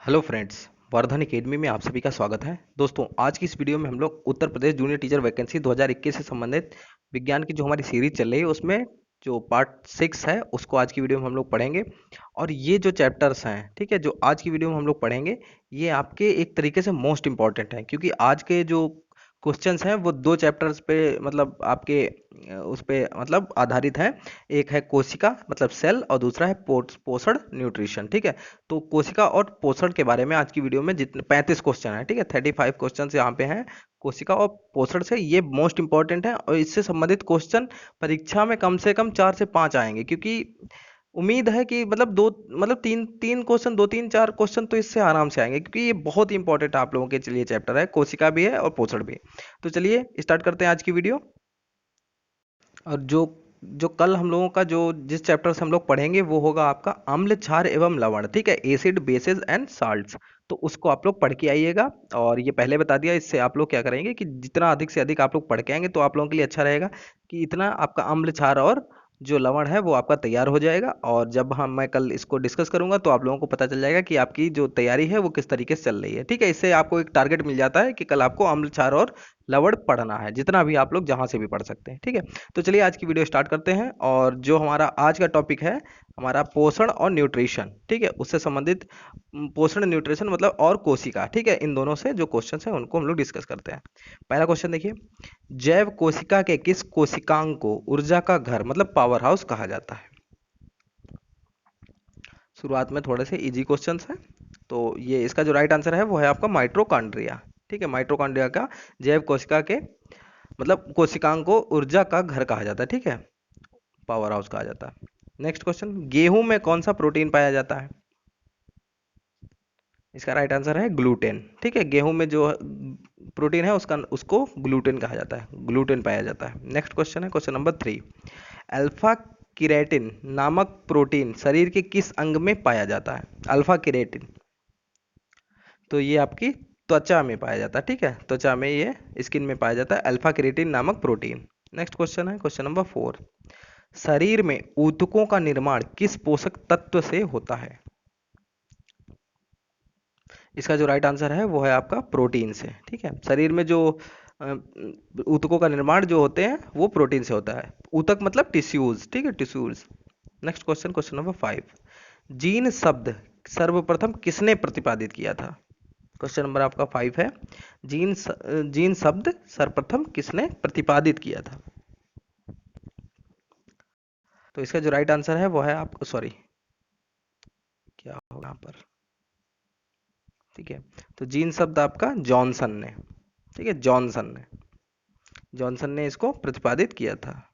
Hello friends, Vardhan academy में आप सभी का स्वागत है। दोस्तों, आज की इस वीडियो में हम लोग Uttar Pradesh junior teacher vacancy 2021 से संबंधित विज्ञान की जो हमारी सीरीज चल रही है उसमें जो पार्ट 6 है उसको आज की वीडियो में हम लोग पढ़ेंगे। और ये जो चैप्टर्स हैं, ठीक है, जो आज की वीडियो में हम लोग पढ़ेंगे, ये आपके एक तरीके से मोस्ट इंपॉर्टेंट है, क्योंकि आज के जो क्वेश्चंस हैं वो दो चैप्टर्स पे मतलब आपके उस पे मतलब आधारित हैं। एक है कोशिका मतलब सेल और दूसरा है पोषण न्यूट्रिशन। ठीक है, तो कोशिका और पोषण के बारे में आज की वीडियो में जितने 35 क्वेश्चन है, ठीक है, 35 क्वेश्चन यहाँ पे हैं कोशिका और पोषण से। ये मोस्ट इंपॉर्टेंट है और इससे संबंधित क्वेश्चन परीक्षा में कम से कम 4 से 5 आएंगे, क्योंकि उम्मीद है कि मतलब तीन तीन क्वेश्चन, 2 3 4 क्वेश्चन तो इससे आराम से आएंगे, क्योंकि ये बहुत ही इंपॉर्टेंट आप लोगों के लिए चैप्टर है। कोशिका भी है और पोषण भी। तो चलिए स्टार्ट करते हैं आज की वीडियो। और जो जो कल हम लोगों का जो जिस चैप्टर से हम लोग पढ़ेंगे वो होगा आपका अम्ल, क्षार एवं लवण। ठीक है, एसिड, बेसेस एंड साल्ट्स। तो उसको आप लोग पढ़ के आइएगा। और ये पहले बता दिया, इससे आप लोग क्या करेंगे कि जितना अधिक से अधिक आप लोग पढ़ के आएंगे तो आप लोगों के लिए अच्छा रहेगा कि इतना आपका अम्ल, क्षार और जो लवण है वो आपका तैयार हो जाएगा। और जब मैं कल इसको डिस्कस करूंगा तो आप लोगों को पता चल जाएगा कि आपकी जो तैयारी है वो किस तरीके से चल रही है। ठीक है, इससे आपको एक टारगेट मिल जाता है कि कल आपको अम्ल, क्षार और लवण पढ़ना है, जितना भी आप लोग जहां से भी पढ़ सकते हैं। ठीक है, तो चलिए आज की वीडियो स्टार्ट करते हैं। और जो हमारा आज का टॉपिक है हमारा पोषण और न्यूट्रिशन। ठीक है, उससे संबंधित पोषण, न्यूट्रिशन मतलब और कोशिका। ठीक है, इन दोनों से जो क्वेश्चन है उनको हम लोग डिस्कस करते हैं। पहला क्वेश्चन देखिए, जैव कोशिका के किस कोशिकांग को ऊर्जा का घर मतलब पावर हाउस कहा जाता है? शुरुआत में थोड़े से इजी क्वेश्चंस हैं। तो ये इसका जो राइट आंसर है वो है आपका माइटोकॉन्ड्रिया। ठीक है, माइटोकॉन्ड्रिया का जैव कोशिका के मतलब कोशिकांग को ऊर्जा का घर कहा जाता है। ठीक है, पावर हाउस कहा जाता है। नेक्स्ट क्वेश्चन, गेहूं में कौन सा प्रोटीन पाया जाता है? इसका राइट आंसर है ग्लूटेन। ठीक है, गेहूं में जो प्रोटीन है उसको ग्लूटेन कहा जाता है, ग्लूटेन पाया जाता है। नेक्स्ट क्वेश्चन है क्वेश्चन नंबर 3, अल्फा किरेटिन नामक प्रोटीन शरीर के किस अंग में पाया जाता है? अल्फा किरेटिन, तो ये आपकी त्वचा में पाया जाता है। ठीक है, त्वचा में, ये स्किन में पाया जाता है अल्फा किरेटिन नामक प्रोटीन। नेक्स्ट क्वेश्चन है क्वेश्चन नंबर 4, शरीर में ऊतकों का निर्माण किस पोषक तत्व से होता है? इसका जो राइट आंसर है वो है आपका प्रोटीन से। ठीक है, शरीर में जो ऊतकों का निर्माण जो होते हैं वो प्रोटीन से होता है। ऊतक मतलब टिश्यूज। ठीक है, tissues. Next question question number 5, gene शब्द सर्वप्रथम किसने प्रतिपादित किया था? क्वेश्चन नंबर आपका 5 है, जीन शब्द सर्वप्रथम किसने प्रतिपादित किया था? तो इसका जो राइट आंसर है वो है आपको, सॉरी क्या होगा यहाँ पर, ठीक है, तो जीन शब्द आपका जॉनसन ने, ठीक है, जॉनसन ने इसको प्रतिपादित किया था।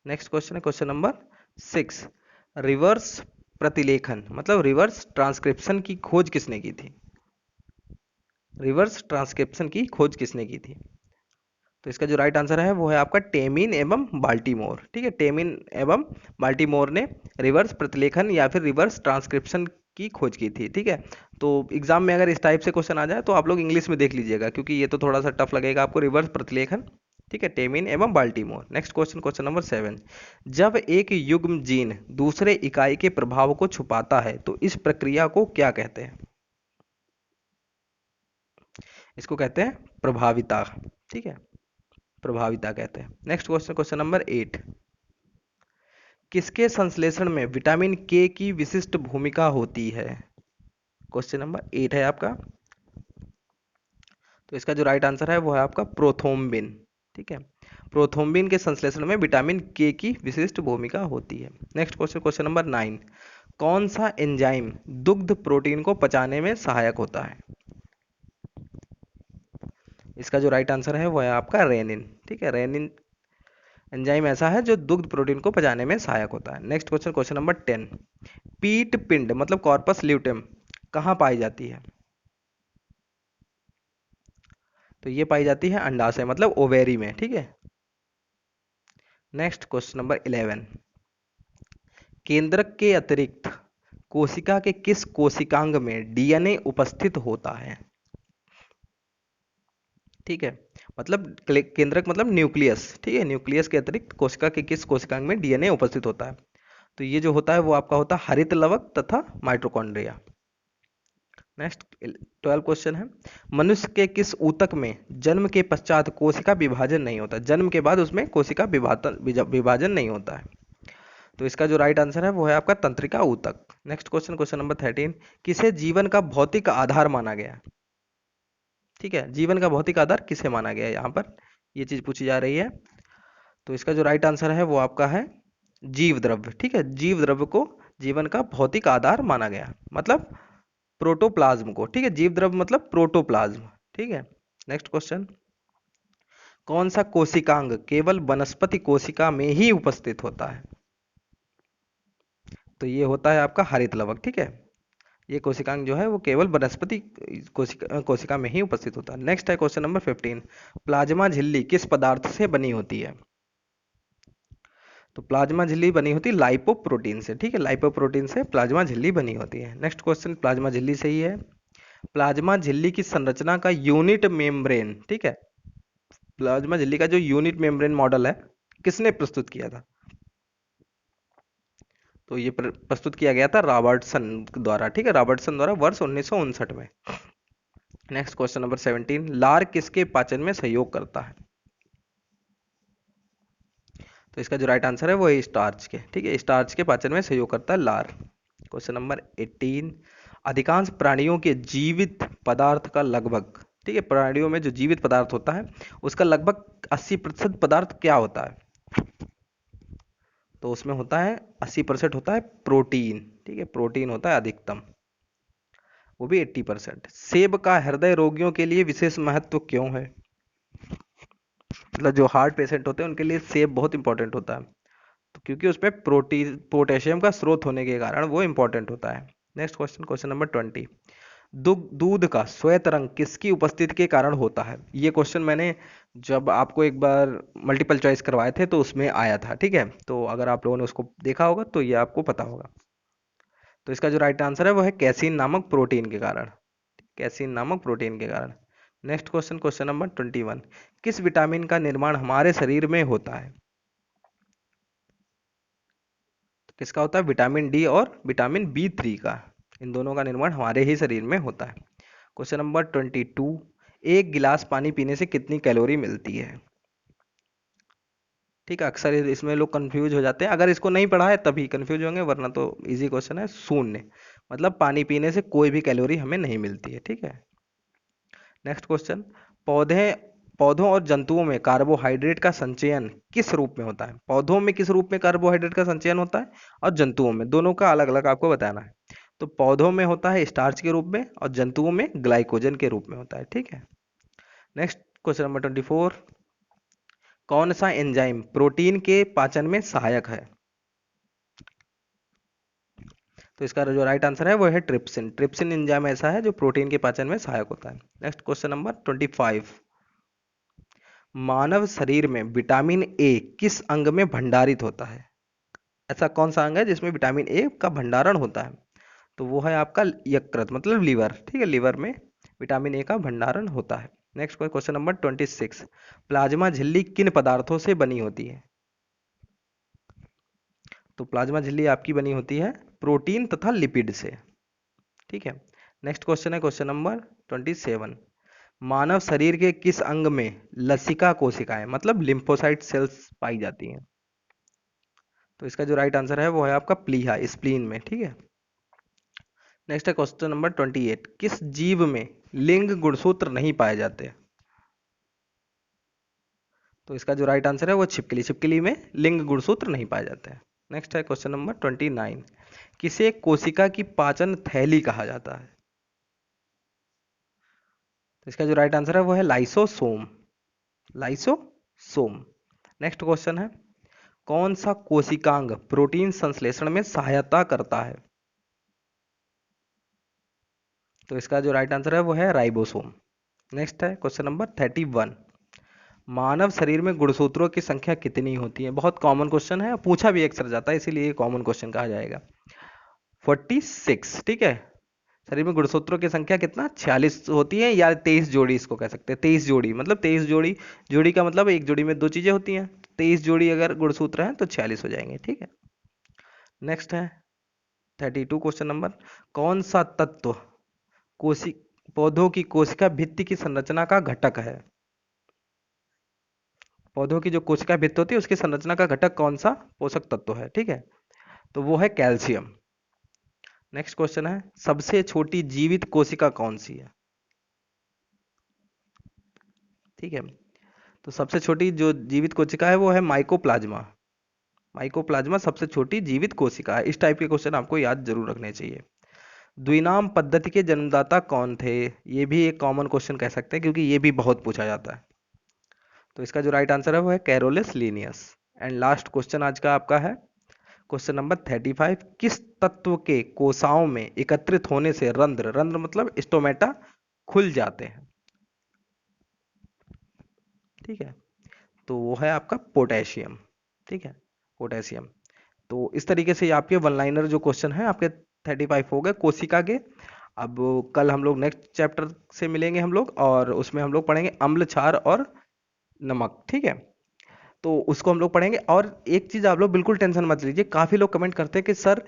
नेक्स्ट क्वेश्चन है क्वेश्चन नंबर 6, रिवर्स प्रतिलेखन मतलब रिवर्स ट्रांसक्रिप्शन की खोज किसने की थी? रिवर्स ट्रांसक्रिप्शन की खोज किसने की थी? तो इसका जो राइट आंसर है वो है आपका टेमिन एवं बाल्टीमोर। ठीक है, टेमिन एवं बाल्टीमोर ने रिवर्स प्रतिलेखन या फिर रिवर्स ट्रांसक्रिप्शन की खोज की थी। ठीक है, तो एग्जाम में अगर इस टाइप से क्वेश्चन आ जाए तो आप लोग इंग्लिश में देख लीजिएगा, क्योंकि ये तो थोड़ा सा टफ लगेगा आपको, रिवर्स प्रतिलेखन। ठीक है, टेमिन एवं Baltimore. Next question question number 7, जब एक युग्म जीन दूसरे इकाई के प्रभाव को छुपाता है तो इस प्रक्रिया को क्या कहते हैं? इसको कहते हैं प्रभाविता। ठीक है, प्रभाविता कहते हैं। नेक्स्ट क्वेश्चन क्वेश्चन नंबर 8, किसके संश्लेषण में विटामिन के की विशिष्ट भूमिका होती है? क्वेश्चन नंबर 8 है आपका, तो इसका जो राइट आंसर है वो है आपका प्रोथोम्बिन। ठीक है, प्रोथोम्बिन के संश्लेषण में विटामिन के की विशिष्ट भूमिका होती है। नेक्स्ट क्वेश्चन क्वेश्चन नंबर 9, कौन सा एंजाइम दुग्ध प्रोटीन को पचाने में सहायक होता है? इसका जो राइट आंसर है वो है आपका रेनिन। ठीक है, रेनिन एंजाइम ऐसा है जो दुग्ध प्रोटीन को पचाने में सहायक होता है। नेक्स्ट क्वेश्चन क्वेश्चन नंबर 10, पीट पिंड मतलब कॉर्पस ल्यूटेम कहाँ पाई जाती है? तो ये पाई जाती है अंडाशय मतलब ओवेरी में। ठीक है, नेक्स्ट क्वेश्चन नंबर 11, केंद्रक के अतिरिक्त कोशिका के किस कोशिकांग में डीएनए उपस्थित होता है? ठीक है, मतलब केंद्रक मतलब न्यूक्लियस। ठीक है, न्यूक्लियस के अतिरिक्त कोशिका के किस कोशिकांग में डीएनए उपस्थित होता है? तो ये जो होता है वो आपका होता है हरित लवक तथा माइटोकॉन्ड्रिया। नेक्स्ट 12 क्वेश्चन है, मनुष्य के किस ऊतक में जन्म के पश्चात कोशिका विभाजन नहीं होता? जन्म के बाद उसमें कोशिका विभाजन नहीं होता है। तो इसका जो राइट आंसर है वो है आपका तंत्रिका ऊतक। नेक्स्ट क्वेश्चन, क्वेश्चन नंबर 13, किसे जीवन का भौतिक आधार माना गया? ठीक है, जीवन का भौतिक आधार किसे माना गया है, यहाँ पर ये चीज पूछी जा रही है। तो इसका जो राइट आंसर है वो आपका है जीव द्रव्य। ठीक है, जीव द्रव्य को जीवन का भौतिक आधार माना गया, मतलब प्रोटोप्लाज्म को। ठीक है, जीव द्रव्य मतलब प्रोटोप्लाज्म। ठीक है, नेक्स्ट क्वेश्चन, कौन सा कोशिकांग केवल वनस्पति कोशिका में ही उपस्थित होता है? तो ये होता है आपका हरित लवक। ठीक है, ये कोशिकांग जो है वो केवल वनस्पति कोशिका में ही उपस्थित होता है। नेक्स्ट है क्वेश्चन नंबर 15, प्लाज्मा झिल्ली किस पदार्थ से बनी होती है? तो प्लाज्मा झिल्ली बनी होती है लाइपोप्रोटीन से। ठीक है, लाइपोप्रोटीन से प्लाज्मा झिल्ली बनी होती है। नेक्स्ट क्वेश्चन, प्लाज्मा झिल्ली सही है। प्लाज्मा झिल्ली की संरचना का यूनिट मेम्ब्रेन, ठीक है, प्लाज्मा झिल्ली का जो यूनिट मेम्ब्रेन मॉडल है किसने प्रस्तुत किया था? तो ये प्रस्तुत किया गया था रॉबर्टसन द्वारा। ठीक है, रॉबर्टसन द्वारा वर्ष 1959 में। नेक्स्ट क्वेश्चन नंबर 17, लार किसके पाचन में सहयोग करता है? तो इसका जो राइट आंसर है वो है स्टार्च के। ठीक है, स्टार्च के पाचन में सहयोग करता है लार। क्वेश्चन नंबर 18, अधिकांश प्राणियों के जीवित पदार्थ का लगभग, ठीक है, प्राणियों में जो जीवित पदार्थ होता है उसका लगभग 80% पदार्थ क्या होता है? तो उसमें होता है 80% होता है प्रोटीन। ठीक है, प्रोटीन होता है अधिकतम, वो भी 80%। सेब का हृदय रोगियों के लिए विशेष महत्व क्यों है? मतलब जो हार्ट पेशेंट होते हैं उनके लिए सेब बहुत इंपॉर्टेंट होता है, तो क्योंकि उसमें प्रोटीन पोटेशियम का स्रोत होने के कारण वो इंपॉर्टेंट होता है। नेक्स्ट क्वेश्चन, क्वेश्चन नंबर 20, दूध का श्वेत रंग किसकी उपस्थिति के कारण होता है? ये क्वेश्चन मैंने जब आपको एक बार मल्टीपल चॉइस करवाए थे तो उसमें आया था। ठीक है, तो अगर आप लोगों ने उसको देखा होगा तो ये आपको पता होगा। तो इसका जो राइट आंसर है वो है कैसीन नामक प्रोटीन के कारण। कैसीन नामक प्रोटीन के कारण। नेक्स्ट क्वेश्चन, क्वेश्चन नंबर 21, किस विटामिन का निर्माण हमारे शरीर में होता है? तो किसका होता है? विटामिन डी और विटामिन B3 का। इन दोनों का निर्माण हमारे ही शरीर में होता है। क्वेश्चन नंबर 22, एक गिलास पानी पीने से कितनी कैलोरी मिलती है? ठीक है, अक्सर इसमें लोग कंफ्यूज हो जाते हैं, अगर इसको नहीं पढ़ा है तभी कंफ्यूज होंगे, वरना तो इजी क्वेश्चन है। शून्य, मतलब पानी पीने से कोई भी कैलोरी हमें नहीं मिलती है। ठीक है, नेक्स्ट क्वेश्चन, पौधे पौधों और जंतुओं में कार्बोहाइड्रेट का संचयन किस रूप में होता है? पौधों में किस रूप में कार्बोहाइड्रेट का संचयन होता है और जंतुओं में, दोनों का अलग अलग आपको बताना है। तो पौधों में होता है स्टार्च के रूप में और जंतुओं में ग्लाइकोजन के रूप में होता है। ठीक है, नेक्स्ट क्वेश्चन नंबर 24, कौन सा एंजाइम प्रोटीन के पाचन में सहायक है? तो इसका जो राइट आंसर है वो है ट्रिप्सिन। ट्रिप्सिन एंजाइम ऐसा है जो प्रोटीन के पाचन में सहायक होता है। नेक्स्ट क्वेश्चन नंबर 25, मानव शरीर में विटामिन ए किस अंग में भंडारित होता है? ऐसा कौन सा अंग है जिसमें विटामिन ए का भंडारण होता है? तो वो है आपका यकृत, मतलब लीवर। ठीक है, लीवर में विटामिन ए का भंडारण होता है। नेक्स्ट क्वेश्चन नंबर 26, प्लाज्मा झिल्ली किन पदार्थों से बनी होती है? तो प्लाज्मा झिल्ली आपकी बनी होती है प्रोटीन तथा लिपिड से। ठीक है, नेक्स्ट क्वेश्चन है क्वेश्चन नंबर 27, मानव शरीर के किस अंग में लसिका कोशिकाएं, मतलब लिम्फोसाइट सेल्स पाई जाती हैं? तो इसका जो राइट आंसर है वो है आपका प्लीहा, स्प्लीन में। ठीक है, नेक्स्ट है क्वेश्चन नंबर 28, किस जीव में लिंग गुणसूत्र नहीं पाए जाते? तो इसका जो राइट आंसर है वो छिपकली। छिपकली में लिंग गुणसूत्र नहीं पाए जाते हैं। नेक्स्ट है क्वेश्चन नंबर 29, किसे कोशिका की पाचन थैली कहा जाता है? तो इसका जो राइट आंसर है वो है लाइसोसोम। लाइसोसोम। नेक्स्ट क्वेश्चन है, कौन सा कोशिकांग प्रोटीन संश्लेषण में सहायता करता है? तो इसका जो राइट आंसर है वो है राइबोसोम। नेक्स्ट है क्वेश्चन नंबर 31, मानव शरीर में गुणसूत्रों की संख्या कितनी होती है? बहुत कॉमन क्वेश्चन है, पूछा भी अक्सर जाता है, इसीलिए कॉमन क्वेश्चन कहा जाएगा। 46। ठीक है, शरीर में गुणसूत्रों की संख्या कितना 46 होती है, या 23 जोड़ी इसको कह सकते हैं। 23 जोड़ी, मतलब 23 जोड़ी, जोड़ी का मतलब एक जोड़ी में दो चीजें होती हैं, 23 जोड़ी अगर गुणसूत्र हैं तो 46 हो जाएंगे। ठीक है, नेक्स्ट है 32 क्वेश्चन नंबर, कौन सा तत्व कोशि पौधों की कोशिका भित्ति की संरचना का घटक है। पौधों की जो कोशिका भित्ति होती है उसकी संरचना का घटक कौन सा पोषक तत्व है, ठीक है, तो वो है कैल्शियम। नेक्स्ट क्वेश्चन है, सबसे छोटी जीवित कोशिका कौन सी है, ठीक है, तो सबसे छोटी जो जीवित कोशिका है वो है माइकोप्लाज्मा। माइकोप्लाज्मा सबसे छोटी जीवित कोशिका है। इस टाइप के क्वेश्चन आपको याद जरूर रखने चाहिए। द्विनाम पद्धति के जन्मदाता कौन थे, ये भी एक कॉमन क्वेश्चन कह सकते हैं क्योंकि ये भी बहुत पूछा जाता है। तो इसका जो राइट आंसर है वो है Carolus Linnaeus. And last question आज का आपका है क्वेश्चन नंबर 35, किस तत्व के कोशाओं में एकत्रित होने से रंध्र, रंध्र मतलब स्टोमेटा, खुल जाते हैं, ठीक है, तो वो है आपका पोटेशियम, ठीक है, पोटेशियम। तो इस तरीके से ये आपके वन लाइनर जो क्वेश्चन है आपके 35 हो गए कोशिका के। अब कल हम लोग नेक्स्ट चैप्टर से मिलेंगे हम लोग, और उसमें हम लोग पढ़ेंगे अम्ल, क्षार और नमक, ठीक है, तो उसको हम लोग पढ़ेंगे। और एक चीज आप लोग बिल्कुल टेंशन मत लीजिए, काफी लोग कमेंट करते हैं कि सर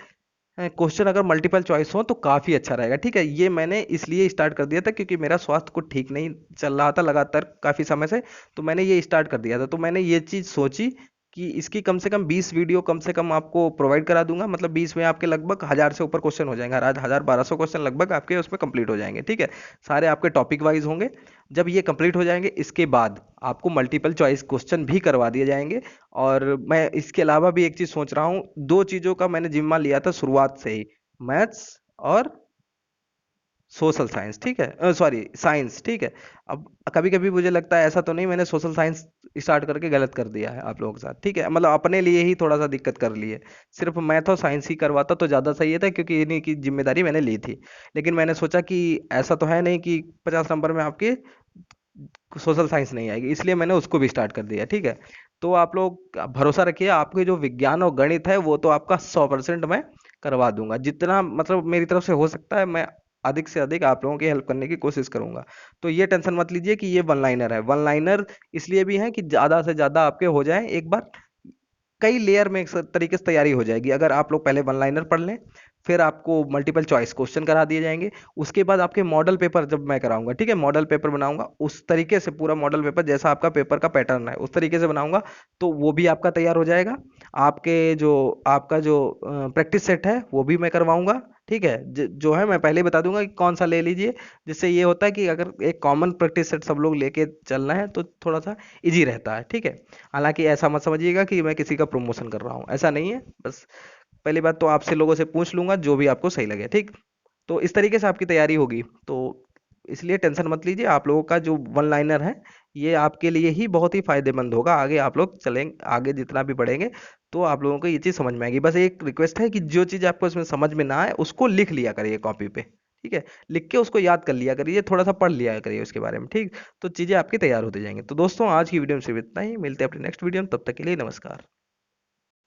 क्वेश्चन अगर मल्टीपल चॉइस हो तो काफी अच्छा रहेगा, ठीक है, ये मैंने इसलिए स्टार्ट कर दिया था क्योंकि मेरा स्वास्थ्य को ठीक नहीं चल रहा था लगातार काफी समय से, तो मैंने ये स्टार्ट कर दिया था। तो मैंने ये चीज सोची कि इसकी कम से कम 20 वीडियो कम से कम आपको प्रोवाइड करा दूंगा, मतलब 20 में आपके लगभग 1000 से ऊपर क्वेश्चन हो जाएंगे, आज 1000-1200 क्वेश्चन लगभग आपके उसमें कंप्लीट हो जाएंगे, ठीक है, सारे आपके टॉपिक वाइज होंगे। जब ये कंप्लीट हो जाएंगे इसके बाद आपको मल्टीपल चॉइस क्वेश्चन भी करवा दिए जाएंगे। और मैं इसके अलावा भी एक चीज सोच रहा हूँ, दो चीजों का मैंने जिम्मा लिया था शुरुआत से ही, मैथ्स और सोशल साइंस, ठीक है, सॉरी साइंस, ठीक है। अब कभी कभी मुझे लगता है ऐसा तो नहीं मैंने सोशल साइंस स्टार्ट करके गलत कर दिया है आप लोगों के साथ, ठीक है, मतलब अपने लिए ही थोड़ा सा दिक्कत कर ली है। सिर्फ मैथ और साइंस ही करवाता तो ज़्यादा सही था क्योंकि इन्हीं की जिम्मेदारी मैंने ली थी। लेकिन मैंने सोचा कि ऐसा तो है नहीं कि 50 नंबर में आपके सोशल साइंस नहीं आएगी, इसलिए मैंने उसको भी स्टार्ट कर दिया, ठीक है। तो आप लोग भरोसा रखिए, आपके जो विज्ञान और गणित है वो तो आपका 100% मैं करवा दूंगा, जितना मतलब मेरी तरफ से हो सकता है मैं अधिक से अधिक आप लोगों की हेल्प करने की कोशिश करूंगा। तो ये टेंशन मत लीजिए कि ये वन लाइनर है, वन लाइनर इसलिए भी है कि ज्यादा से ज्यादा आपके हो जाए एक बार, कई लेयर में एक तरीके से तैयारी हो जाएगी। अगर आप लोग पहले वन लाइनर पढ़ लें, फिर आपको मल्टीपल चॉइस क्वेश्चन करा दिए जाएंगे, उसके बाद आपके मॉडल पेपर जब मैं कराऊंगा, ठीक है, मॉडल पेपर बनाऊंगा उस तरीके से, पूरा मॉडल पेपर जैसा आपका पेपर का पैटर्न है उस तरीके से बनाऊंगा, तो वो भी आपका तैयार हो जाएगा। आपके जो आपका जो प्रैक्टिस सेट है वो भी मैं करवाऊंगा, ठीक है, जो है मैं पहले ही बता दूंगा कि कौन सा ले लीजिए, जिससे ये होता है कि अगर एक कॉमन प्रैक्टिस सेट सब लोग लेके चलना है तो थोड़ा सा इजी रहता है, ठीक है। हालांकि ऐसा मत समझिएगा कि मैं किसी का प्रमोशन कर रहा हूँ, ऐसा नहीं है, बस पहली बात तो आपसे लोगों से पूछ लूंगा जो भी आपको सही लगे, ठीक। तो इस तरीके से आपकी तैयारी होगी, तो इसलिए टेंशन मत लीजिए, आप लोगों का जो वन लाइनर है ये आपके लिए ही बहुत ही फायदेमंद होगा, आगे आप लोग चलेंगे, आगे जितना भी बढ़ेंगे तो आप लोगों को ये चीज़ समझ में आएगी। बस एक रिक्वेस्ट है कि जो चीज़ आपको इसमें समझ में ना आए उसको लिख लिया करिए कॉपी पे, ठीक है, लिख के उसको याद कर लिया करिए, थोड़ा सा पढ़ लिया करिए उसके बारे में, ठीक, तो चीज़ें आपकी तैयार होती जाएंगी। तो दोस्तों आज की वीडियो में सिर्फ इतना ही, मिलते हैं अपने नेक्स्ट वीडियो में, तब तक के लिए नमस्कार।